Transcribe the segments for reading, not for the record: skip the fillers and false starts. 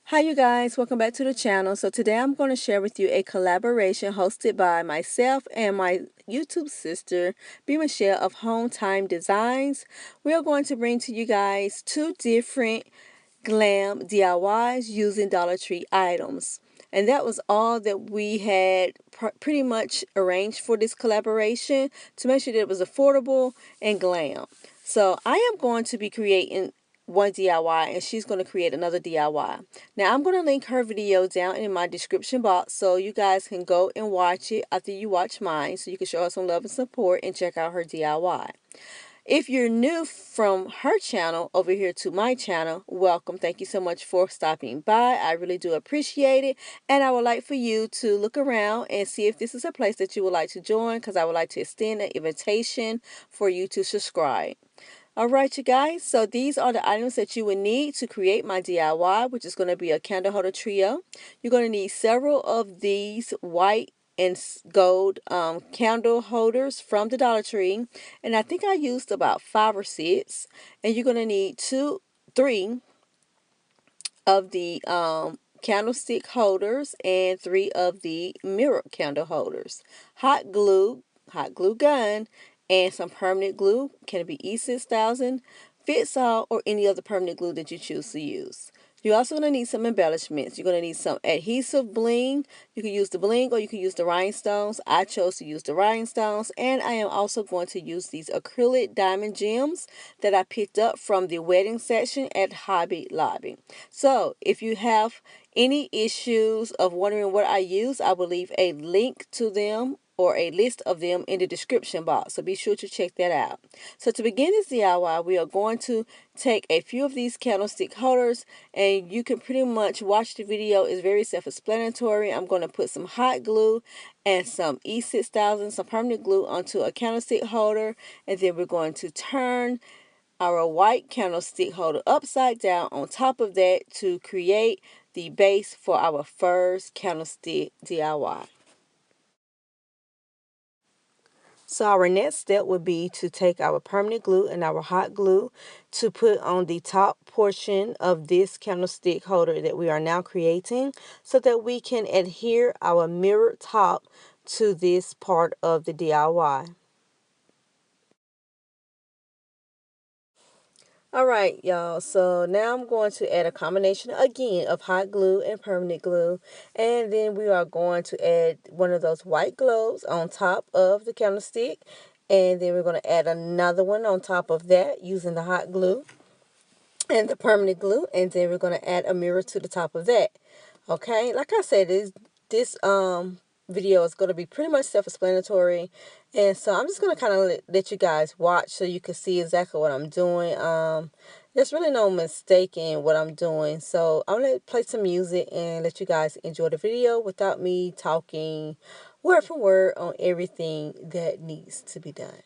Hi you guys, welcome back to the channel. So today I'm going to share with you a collaboration hosted by myself and my YouTube sister, B. Michelle of Home Time Designs. We are going to bring to you guys two different Glam DIYs using Dollar Tree items. And that was all that we had pretty much arranged for this collaboration to make sure that it was affordable and glam. So I am going to be creating one DIY and she's going to create another DIY. Now I'm going to link her video down in my description box so you guys can go and watch it after you watch mine, so you can show her some love and support and check out her DIY. If you're new from her channel over here to my channel, welcome. Thank you so much for stopping by. I really do appreciate it. And I would like for you to look around and see if this is a place that you would like to join, because I would like to extend an invitation for you to subscribe. Alright you guys, so these are the items that you would need to create my DIY, which is going to be a candle holder trio. You're going to need several of these white and gold candle holders from the Dollar Tree, and I think I used about 5 or 6. And you're going to need 3 of the candlestick holders and 3 of the mirror candle holders, hot glue gun, and some permanent glue. Can it be E6000, fits all, or any other permanent glue that you choose to use. You're also going to need some embellishments. You're going to need some adhesive bling. You can use the bling or you can use the rhinestones. I chose to use the rhinestones. And I am also going to use these acrylic diamond gems that I picked up from the wedding section at Hobby Lobby. So if you have any issues of wondering what I use, I will leave a link to them or a list of them in the description box, so be sure to check that out. So to begin this DIY, we are going to take a few of these candlestick holders, and you can pretty much watch the video. It's very self-explanatory. I'm going to put some hot glue and some E6000, some permanent glue, onto a candlestick holder, and then we're going to turn our white candlestick holder upside down on top of that to create the base for our first candlestick DIY. So our next step would be to take our permanent glue and our hot glue to put on the top portion of this candlestick holder that we are now creating, so that we can adhere our mirror top to this part of the DIY. Alright y'all, so now I'm going to add a combination again of hot glue and permanent glue, and then we are going to add one of those white globes on top of the candlestick, and then we're going to add another one on top of that using the hot glue and the permanent glue, and then we're going to add a mirror to the top of that. Okay, like I said, this video is going to be pretty much self-explanatory, and so I'm just going to kind of let you guys watch so you can see exactly what I'm doing. There's really no mistake in what I'm doing, so I'm going to play some music and let you guys enjoy the video without me talking word for word on everything that needs to be done.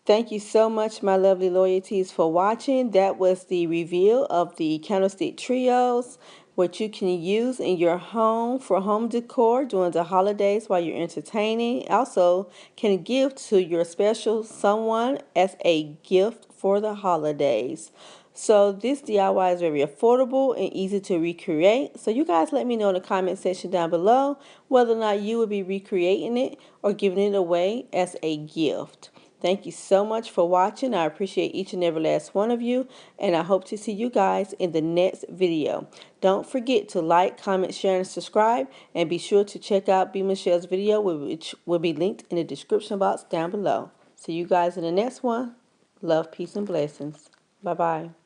Thank you so much, my lovely loyalties, for watching. That was the reveal of the candlestick trios, which you can use in your home for home decor during the holidays while you're entertaining. Also, can give to your special someone as a gift for the holidays. So this DIY is very affordable and easy to recreate. So you guys let me know in the comment section down below whether or not you would be recreating it or giving it away as a gift. Thank you so much for watching. I appreciate each and every last one of you, and I hope to see you guys in the next video. Don't forget to like, comment, share, and subscribe, and be sure to check out B. Michelle's video, which will be linked in the description box down below. See you guys in the next one. Love, peace, and blessings. Bye-bye.